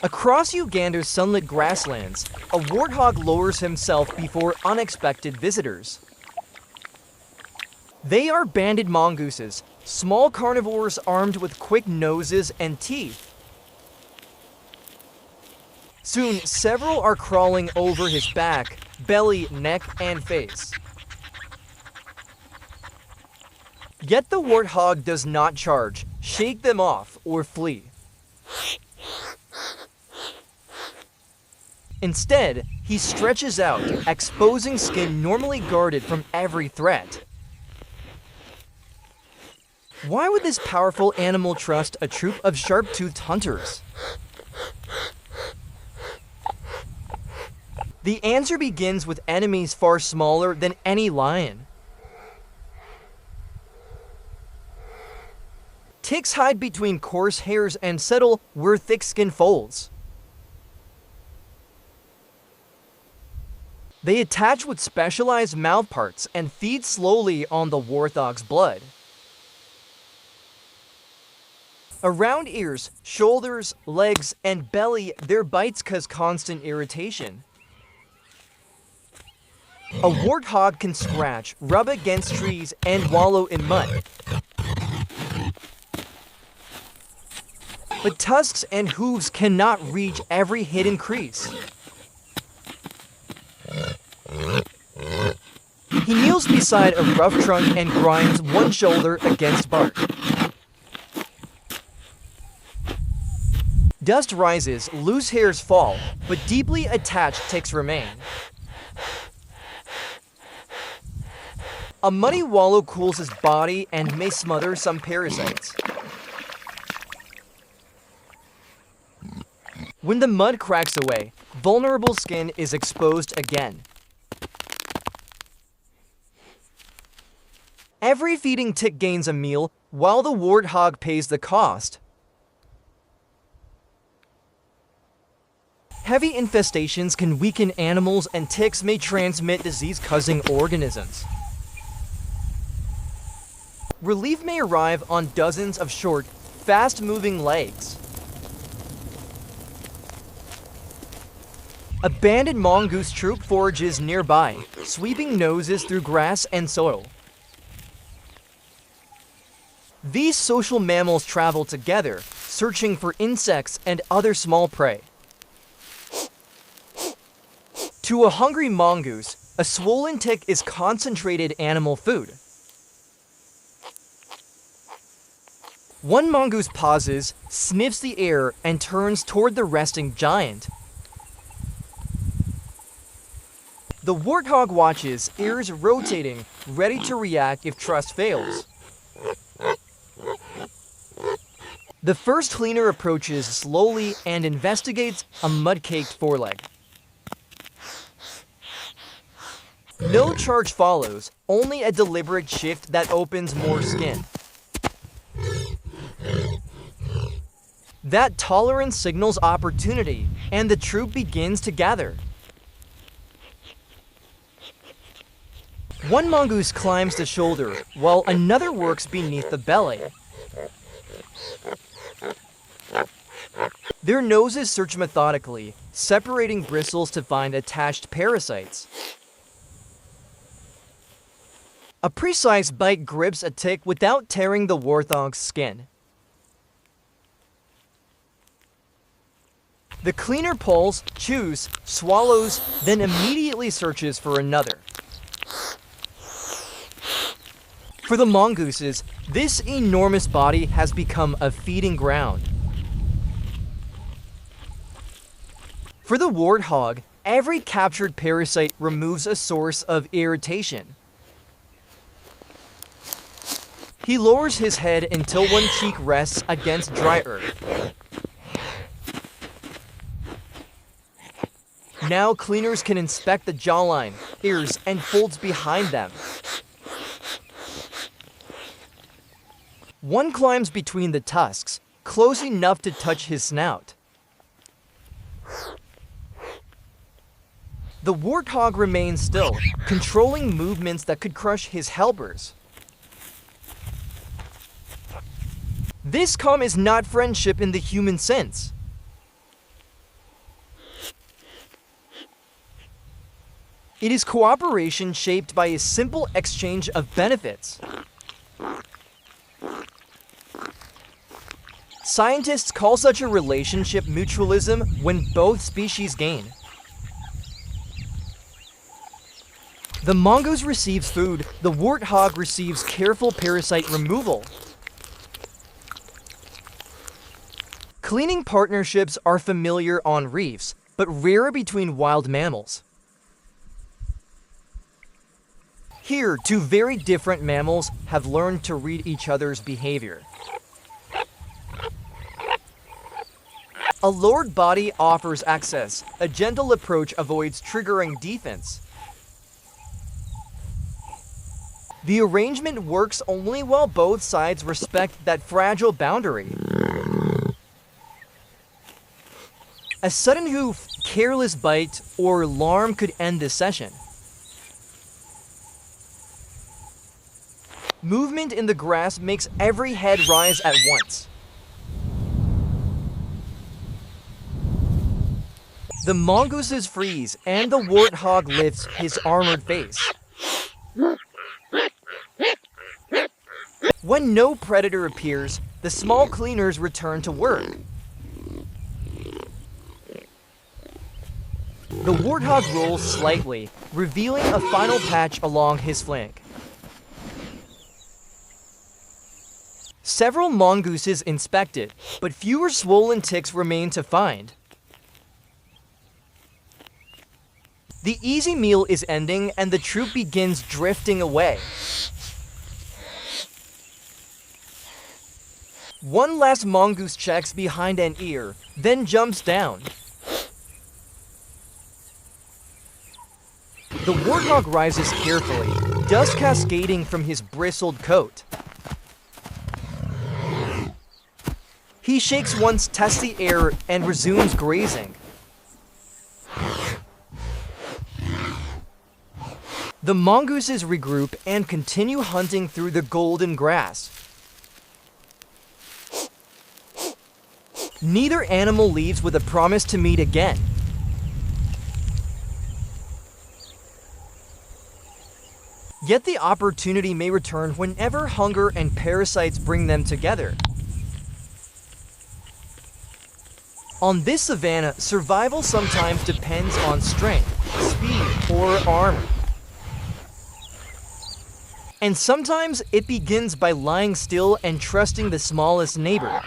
Across Uganda's sunlit grasslands, a warthog lowers himself before unexpected visitors. They are banded mongooses, small carnivores armed with quick noses and teeth. Soon, several are crawling over his back, belly, neck, and face. Yet the warthog does not charge, shake them off, or flee. Instead, he stretches out, exposing skin normally guarded from every threat. Why would this powerful animal trust a troop of sharp-toothed hunters? The answer begins with enemies far smaller than any lion. Ticks hide between coarse hairs and settle where thick skin folds. They attach with specialized mouth parts and feed slowly on the warthog's blood. Around ears, shoulders, legs, and belly, their bites cause constant irritation. A warthog can scratch, rub against trees, and wallow in mud. But tusks and hooves cannot reach every hidden crease. He kneels beside a rough trunk and grinds one shoulder against bark. Dust rises, loose hairs fall, but deeply attached ticks remain. A muddy wallow cools his body and may smother some parasites. When the mud cracks away, vulnerable skin is exposed again. Every feeding tick gains a meal, while the warthog pays the cost. Heavy infestations can weaken animals, and ticks may transmit disease-causing organisms. Relief may arrive on dozens of short, fast-moving legs. A banded mongoose troop forages nearby, sweeping noses through grass and soil. These social mammals travel together, searching for insects and other small prey. To a hungry mongoose, a swollen tick is concentrated animal food. One mongoose pauses, sniffs the air, and turns toward the resting giant. The warthog watches, ears rotating, ready to react if trust fails. The first cleaner approaches slowly and investigates a mud-caked foreleg. No charge follows, only a deliberate shift that opens more skin. That tolerance signals opportunity, and the troop begins to gather. One mongoose climbs the shoulder, while another works beneath the belly. Their noses search methodically, separating bristles to find attached parasites. A precise bite grips a tick without tearing the warthog's skin. The cleaner pulls, chews, swallows, then immediately searches for another. For the mongooses, this enormous body has become a feeding ground. For the warthog, every captured parasite removes a source of irritation. He lowers his head until one cheek rests against dry earth. Now cleaners can inspect the jawline, ears, and folds behind them. One climbs between the tusks, close enough to touch his snout. The warthog remains still, controlling movements that could crush his helpers. This calm is not friendship in the human sense. It is cooperation shaped by a simple exchange of benefits. Scientists call such a relationship mutualism when both species gain. The mongoose receives food, the warthog receives careful parasite removal. Cleaning partnerships are familiar on reefs, but rare between wild mammals. Here, two very different mammals have learned to read each other's behavior. A lowered body offers access. A gentle approach avoids triggering defense. The arrangement works only while both sides respect that fragile boundary. A sudden hoof, careless bite, or alarm could end the session. Movement in the grass makes every head rise at once. The mongooses freeze, and the warthog lifts his armored face. When no predator appears, the small cleaners return to work. The warthog rolls slightly, revealing a final patch along his flank. Several mongooses inspect it, but fewer swollen ticks remain to find. The easy meal is ending, and the troop begins drifting away. One last mongoose checks behind an ear, then jumps down. The warthog rises carefully, dust cascading from his bristled coat. He shakes once, tests the air, and resumes grazing. The mongooses regroup and continue hunting through the golden grass. Neither animal leaves with a promise to meet again. Yet the opportunity may return whenever hunger and parasites bring them together. On this savanna, survival sometimes depends on strength, speed, or armor. And sometimes it begins by lying still and trusting the smallest neighbor.